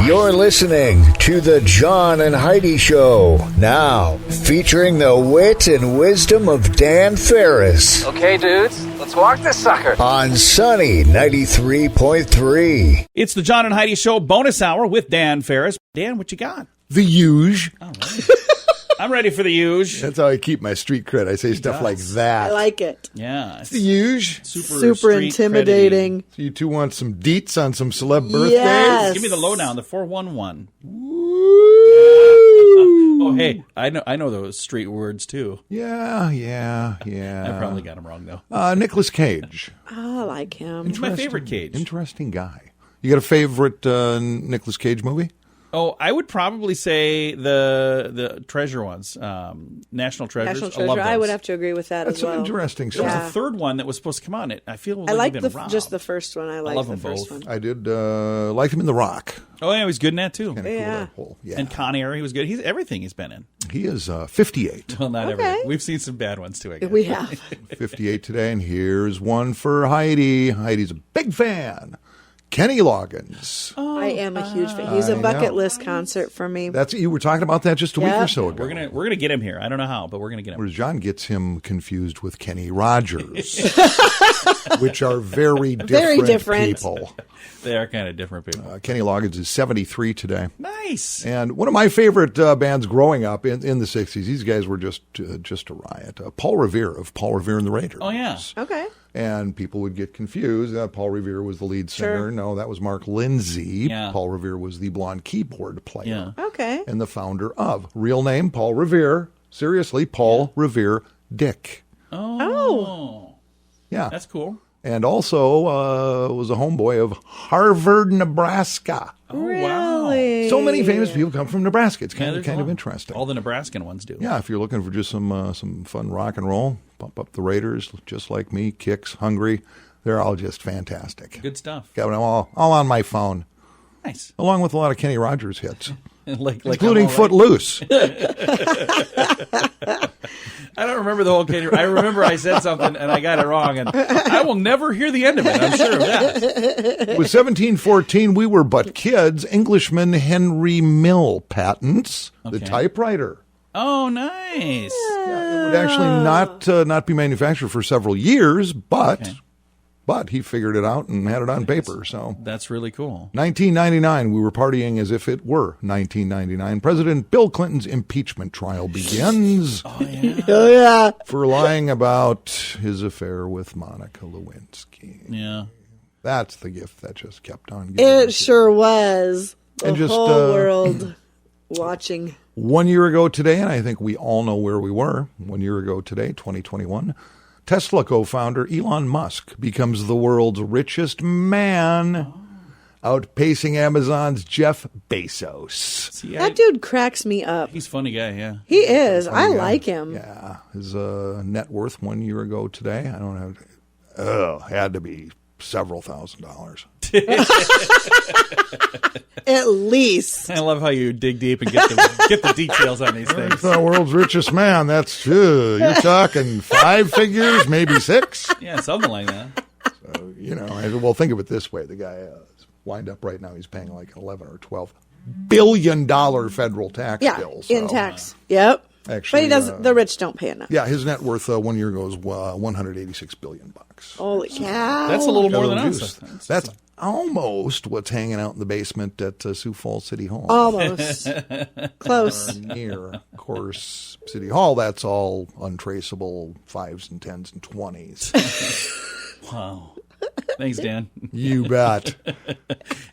You're listening to the John and Heidi Show, now featuring the wit and wisdom of Dan Farris. Okay, dudes, let's walk this sucker. On Sunny 93.3. It's the John and Heidi Show bonus hour with Dan Farris. Dan, what you got? The huge. All right. I'm ready for the huge. That's how I keep my street cred. I say stuff like that. I like it. Yeah. It's the huge. Super street intimidating. So you two want some deets on some celeb birthdays? Yes. Give me the lowdown, the 411. Woo. Oh, hey, I know those street words, too. Yeah. I probably got them wrong, though. Nicolas Cage. I like him. He's my favorite Cage. Interesting guy. You got a favorite Nicolas Cage movie? Oh, I would probably say the treasure ones, National Treasures. National I Treasure. love those. I would have to agree with that That's as well. some interesting There was stuff. a third one that was supposed to come on. I feel like I like we've been robbed. just the first one. I like love the them first both. one. I did like him in The Rock. Oh, yeah, he was good in that, too. Kinda cool, Yeah. that whole- yeah. And Con Air, he was good. He's everything he's been in. He is 58. Well, not Okay. everything. We've seen some bad ones, too, I guess. We have. 58 today, and here's one for Heidi. Heidi's a big fan. Kenny Loggins. I am a huge fan. He's a I bucket know. list concert for me. That's you were talking about that just a week Yeah. or so ago. We're gonna get him here. I don't know how, but we're gonna get him. Whereas John gets him confused with Kenny Rogers, which are very different people. They are kind of different people. Kenny Loggins is 73 today. Nice. And one of my favorite bands growing up in the 60s, these guys were just a riot. Paul Revere of Paul Revere and the Raiders. Oh, yeah. Okay. And people would get confused. Paul Revere was the lead singer. Sure. No, that was Mark Lindsay. Yeah. Paul Revere was the blonde keyboard player. Yeah. Okay. And the founder of. Real name, Paul Revere. Seriously, Paul Revere Dick. Oh. Yeah. That's cool. And also was a homeboy of Harvard, Nebraska. Oh, wow. Really? So many famous people come from Nebraska. It's Yeah, kind there's of a lot. interesting. All the Nebraskan ones do. Yeah, if you're looking for just some fun rock and roll, pump up the Raiders, just like me, Kicks, Hungry. They're all just fantastic. Good stuff. Got them all on my phone, Nice. along with a lot of Kenny Rogers hits, like including I'm all right. Footloose. I don't remember the whole Katie. I remember I said something and I got it wrong, and I will never hear the end of it. I'm sure of that. With 1714, we were but kids. Englishman Henry Mill patents the Okay. typewriter. Oh, nice. Yeah, it would actually not be manufactured for several years, but he figured it out and had it on paper. So That's really cool. 1999, we were partying as if it were 1999. President Bill Clinton's impeachment trial begins Oh, yeah. Oh, yeah. for lying about his affair with Monica Lewinsky. Yeah. That's the gift that just kept on giving. It sure was. The And just, whole world watching. 1 year ago today, and I think we all know where we were 1 year ago today, 2021, Tesla co-founder Elon Musk becomes the world's richest man, outpacing Amazon's Jeff Bezos. See, That dude cracks me up. he's a funny guy, yeah. He is. I like him. Yeah, his net worth 1 year ago today, I don't know, had to be several $1,000s. At least. I love how you dig deep and get the details on these things. It's the world's richest man. That's you're talking 5 figures, maybe 6. Yeah, something like that. Well, think of it this way: the guy wind up right now. He's paying like 11 or 12 $billion federal tax Yeah. bill. In tax. Yep. Actually, But he doesn't. The rich don't pay enough. Yeah, his net worth 1 year ago was $186 billion. Holy cow. That's a little more Got a than little us. juice. That's almost what's hanging out in the basement at Sioux Falls City Hall. Almost. Close. Near, of course, City Hall. That's all untraceable 5s and 10s and 20s. Wow. Thanks, Dan. You bet.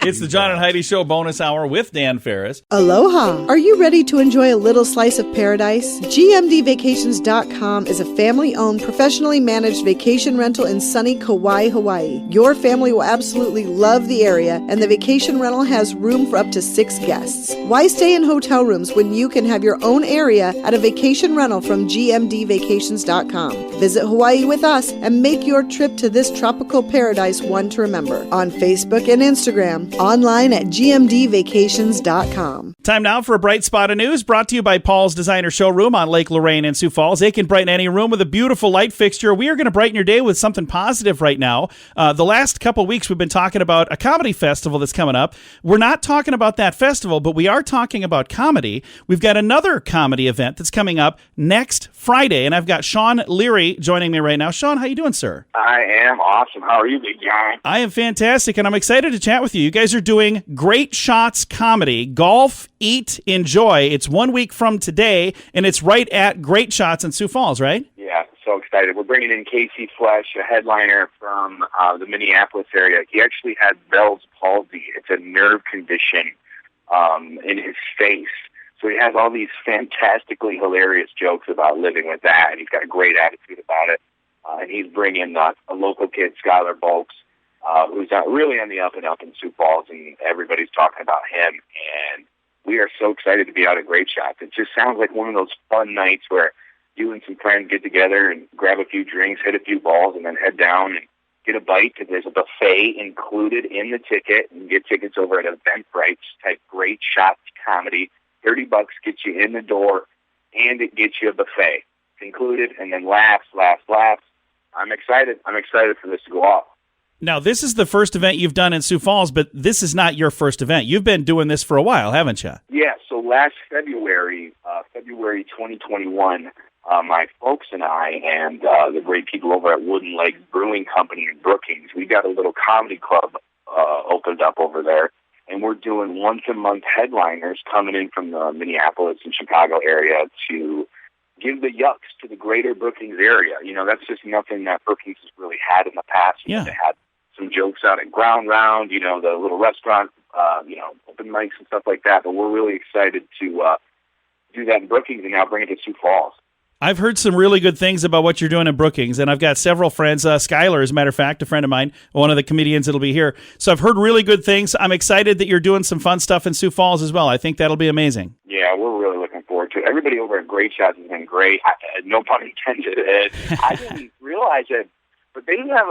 It's the John and Heidi Show bonus hour with Dan Farris. Aloha. Are you ready to enjoy a little slice of paradise? GMDvacations.com is a family-owned, professionally managed vacation rental in sunny Kauai, Hawaii. Your family will absolutely love the area, and the vacation rental has room for up to 6 guests. Why stay in hotel rooms when you can have your own area at a vacation rental from GMDvacations.com? Visit Hawaii with us and make your trip to this tropical paradise Paradise One to Remember on Facebook and Instagram, online at gmdvacations.com. Time now for a bright spot of news brought to you by Paul's Designer Showroom on Lake Lorraine in Sioux Falls. They can brighten any room with a beautiful light fixture. We are going to brighten your day with something positive right now. The last couple weeks we've been talking about a comedy festival that's coming up. We're not talking about that festival, but we are talking about comedy. We've got another comedy event that's coming up next Friday, and I've got Sean Leary joining me right now. Sean, how you doing, sir? I am awesome. How are you, big guy? I am fantastic, and I'm excited to chat with you. You guys are doing Great Shots Comedy, Golf, Eat, Enjoy. It's 1 week from today, and it's right at Great Shots in Sioux Falls, right? Yeah, so excited. We're bringing in Casey Flesh, a headliner from the Minneapolis area. He actually had Bell's palsy. It's a nerve condition in his face. So he has all these fantastically hilarious jokes about living with that, and he's got a great attitude about it. And he's bringing a local kid, Skylar Bulks, who's really on the up and up in Sioux Falls, and everybody's talking about him. And we are so excited to be out at Great Shots. It just sounds like one of those fun nights where you and some friends get together and grab a few drinks, hit a few balls, and then head down and get a bite, because there's a buffet included in the ticket. You can get tickets over at Eventbrite, type Great Shots Comedy. $30 gets you in the door, and it gets you a buffet. It's included, and then laughs. I'm excited. I'm excited for this to go off. Now, this is the first event you've done in Sioux Falls, but this is not your first event. You've been doing this for a while, haven't you? Yeah, so last February 2021, my folks and I and the great people over at Wooden Legs Brewing Company in Brookings, we got a little comedy club opened up over there. And we're doing once-a-month headliners coming in from the Minneapolis and Chicago area to give the yucks to the greater Brookings area. You know, that's just nothing that Brookings has really had in the past. You know, they had some jokes out at Ground Round, you know, the little restaurant, open mics and stuff like that. But we're really excited to do that in Brookings and now bring it to Sioux Falls. I've heard some really good things about what you're doing in Brookings, and I've got several friends. Skylar, as a matter of fact, a friend of mine, one of the comedians that'll be here. So I've heard really good things. I'm excited that you're doing some fun stuff in Sioux Falls as well. I think that'll be amazing. Yeah, we're really looking forward to it. Everybody over at Great Shots has been great. No pun intended. I didn't realize it, but they have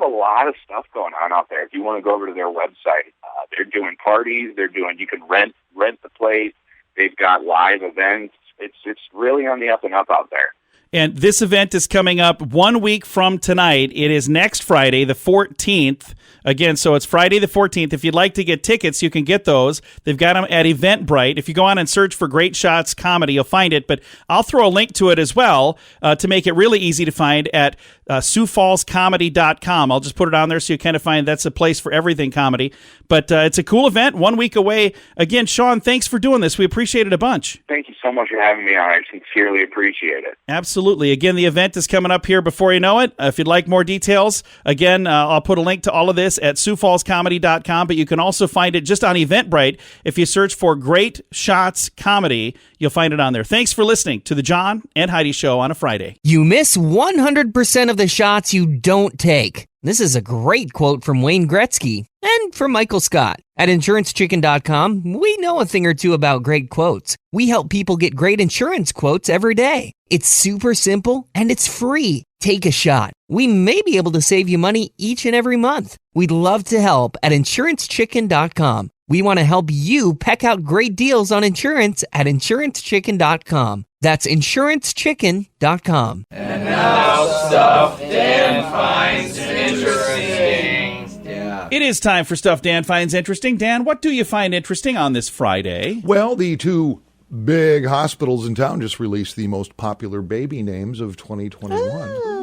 a lot of stuff going on out there. If you want to go over to their website, they're doing parties. You can rent the place. They've got live events. It's really on the up and up out there. And this event is coming up 1 week from tonight. It is next Friday, the 14th. Again, so it's Friday the 14th. If you'd like to get tickets, you can get those. They've got them at Eventbrite. If you go on and search for Great Shots Comedy, you'll find it. But I'll throw a link to it as well to make it really easy to find at SiouxFallsComedy.com. I'll just put it on there so you kind of find that's a place for everything comedy. But it's a cool event, 1 week away. Again, Sean, thanks for doing this. We appreciate it a bunch. Thank you so much for having me on. I sincerely appreciate it. Absolutely. Again, the event is coming up here before you know it. If you'd like more details, again, I'll put a link to all of this at SiouxFallsComedy.com, but you can also find it just on Eventbrite. If you search for Great Shots Comedy, you'll find it on there. Thanks for listening to the John and Heidi Show on a Friday. You miss 100% of the shots you don't take. This is a great quote from Wayne Gretzky and from Michael Scott. At InsuranceChicken.com, we know a thing or two about great quotes. We help people get great insurance quotes every day. It's super simple and it's free. Take a shot. We may be able to save you money each and every month. We'd love to help at InsuranceChicken.com. We want to help you peck out great deals on insurance at InsuranceChicken.com. That's InsuranceChicken.com. And now stuff Dan finds interesting. Yeah. It is time for Stuff Dan Finds Interesting. Dan, what do you find interesting on this Friday? Well, the two big hospitals in town just released the most popular baby names of 2021.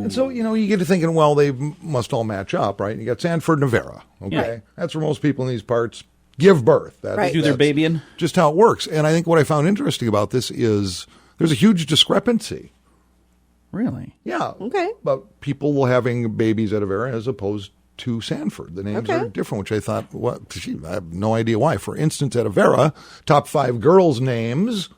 And so, you get to thinking, well, they must all match up, right? You got Sanford Nevera, okay? Yeah. That's where most people in these parts give birth. Do their babying. Just how it works. And I think what I found interesting about this is there's a huge discrepancy. Really? Yeah. Okay. About people having babies at Avera as opposed to Sanford. The names are different, which I thought, I have no idea why. For instance, at Avera, top 5 girls' names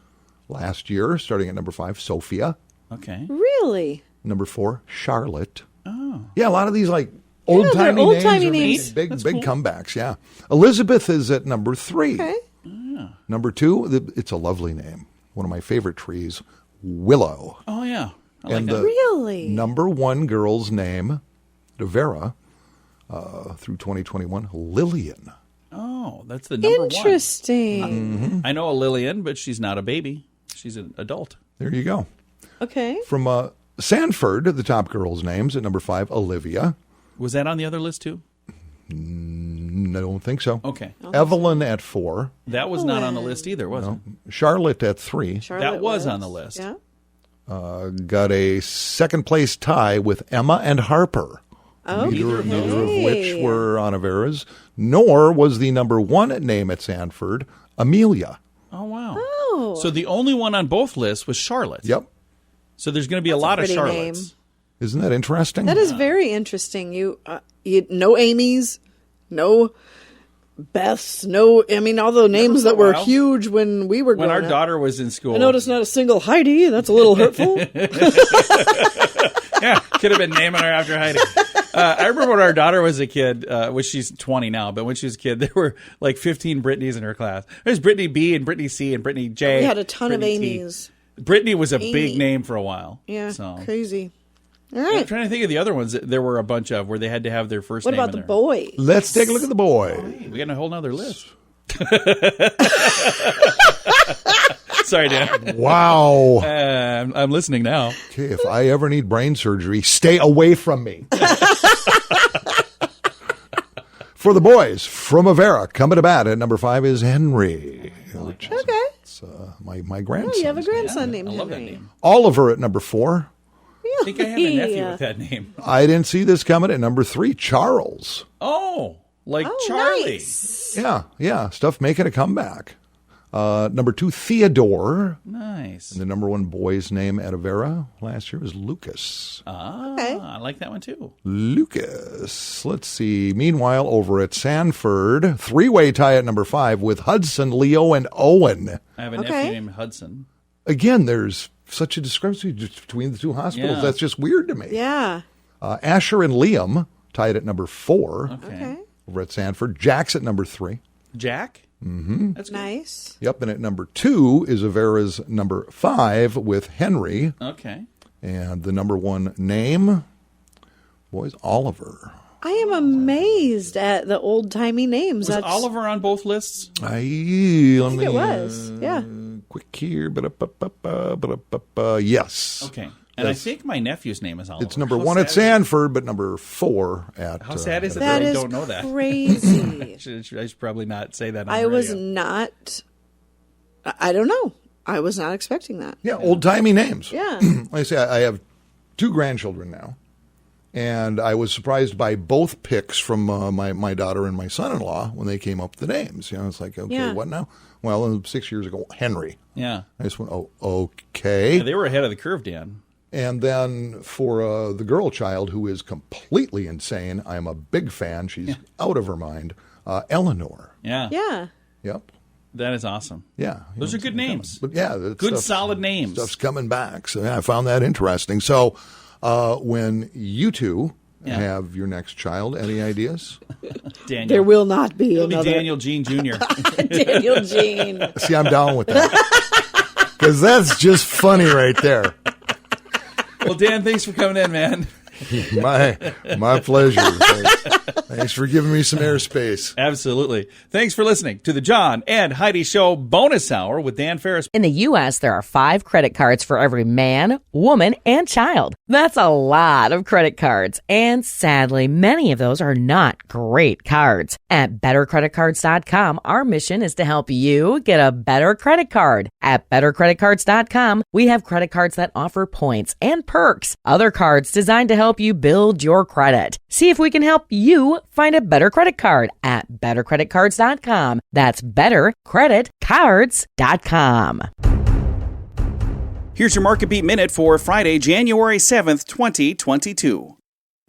last year, starting at number 5, Sophia. Okay. Really? Number 4, Charlotte. Oh. Yeah, a lot of these old-timey names. Big cool. comebacks, yeah. Elizabeth is at number 3. Okay. Yeah. Number 2, it's a lovely name. One of my favorite trees, Willow. Oh, yeah. I and like that. the Really? number 1 girl's name, Avera, through 2021, Lillian. Oh, that's the number one. Interesting. I know a Lillian, but she's not a baby. She's an adult. There you go. Okay. From Sanford, the top girls' names at number 5, Olivia. Was that on the other list too? I don't think so. Okay. Evelyn at 4. That was not on the list either, was it? Charlotte at 3. That was on the list. Yeah. Got a second place tie with Emma and Harper. Oh, Neither of which were on Avera's, nor was the number 1 name at Sanford, Amelia. Oh, wow. Oh. So the only one on both lists was Charlotte. Yep. So there's going to be a lot of pretty Charlottes. name. Isn't that interesting? That is very interesting. You no Amy's, no Beth's, no. I mean, all the names that were huge when we were When our growing up. daughter was in school. I noticed not a single Heidi. That's a little hurtful. Yeah, could have been naming her after Heidi. I remember when our daughter was a kid, which she's 20 now, but when she was a kid, there were like 15 Brittany's in her class. There's Brittany B and Brittany C and Brittany J. We had a ton of Brittany T. Amy's. Brittany was a Amy. big name for a while. Yeah, So. crazy. All I'm right. trying to think of the other ones. There were a bunch of where they had to have their first What name about in the there. boy? Let's take a look at the boy. We got a whole nother list. Sorry, Dan. Wow. I'm listening now. Okay, if I ever need brain surgery, stay away from me. For the boys, from Avera, coming to bat at number 5 is Henry. Which is, Okay. my grandson. Oh, you have a grandson named I love that Henry. name. Oliver at number 4. I think I have a nephew with that name. I didn't see this coming at number 3, Charles. Oh, like Oh, Charlie. nice. Yeah, stuff making a comeback. Number 2, Theodore. Nice. And the number 1 boy's name at Avera last year was Lucas. Okay. I like that one too. Lucas. Let's see. Meanwhile, over at Sanford, 3-way tie at number 5 with Hudson, Leo, and Owen. I have a Okay. nephew named Hudson. Again, there's such a discrepancy between the two hospitals. Yeah. That's just weird to me. Yeah. Asher and Liam tied at number 4 Okay. over at Sanford. Jack's at number 3. Jack? Mm-hmm. That's good. Nice. Yep, and at number 2 is Avera's number 5 with Henry. Okay. And the number 1 name, boys, Oliver. I am amazed at the old timey names. Was Oliver on both lists? I think it was. Yeah. Quick here. Yes. Okay. And I think my nephew's name is Oliver. It's number How 1 at sad is Sanford, but number 4 at... How sad is it That that I is don't know that? crazy. I should probably not say that on I the was radio. not. I don't know. I was not expecting that. Yeah, old-timey names. Yeah. Like I say, I have 2 grandchildren now, and I was surprised by both picks from my daughter and my son-in-law when they came up with the names. You know, it's like, okay, Yeah. what now? Well, 6 years ago, Henry. Yeah. I just went, oh, okay. Yeah, they were ahead of the curve, Dan. And then for the girl child, who is completely insane, I'm a big fan. She's out of her mind. Eleanor. Yeah. Yeah. Yep. That is awesome. Yeah. Those are good names. But yeah, that Good, stuff's- solid names. Stuff's coming back. So yeah, I found that interesting. So when you two have your next child, any ideas? Daniel. There will not be It'll be another Daniel Jean Jr. Daniel Jean. See, I'm down with that. Because that's just funny right there. Well, Dan, thanks for coming in, man. My pleasure. Thanks for giving me some airspace. Absolutely. Thanks for listening to the John and Heidi Show bonus hour with Dan Farris. In the U.S., there are 5 credit cards for every man, woman, and child. That's a lot of credit cards. And sadly, many of those are not great cards. At BetterCreditCards.com, our mission is to help you get a better credit card. At BetterCreditCards.com, we have credit cards that offer points and perks. Other cards designed to help you build your credit. See if we can help you find a better credit card at BetterCreditCards.com. That's BetterCreditCards.com. Here's your Market Beat Minute for Friday, January 7th, 2022.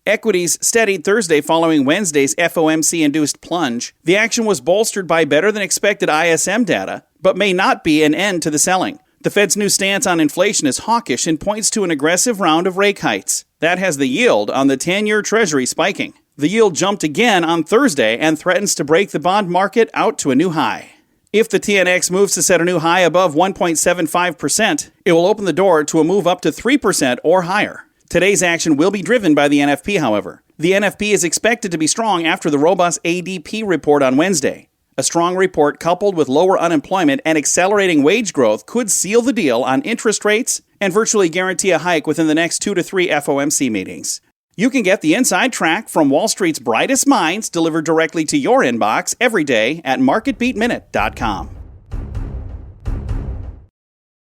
Equities steadied Thursday following Wednesday's FOMC-induced plunge. The action was bolstered by better-than-expected ISM data, but may not be an end to the selling. The Fed's new stance on inflation is hawkish and points to an aggressive round of rate hikes. That has the yield on the 10-year Treasury spiking. The yield jumped again on Thursday and threatens to break the bond market out to a new high. If the TNX moves to set a new high above 1.75%, it will open the door to a move up to 3% or higher. Today's action will be driven by the NFP, however. The NFP is expected to be strong after the robust ADP report on Wednesday. A strong report coupled with lower unemployment and accelerating wage growth could seal the deal on interest rates and virtually guarantee a hike within the next 2 to 3 FOMC meetings. You can get the inside track from Wall Street's brightest minds delivered directly to your inbox every day at marketbeatminute.com.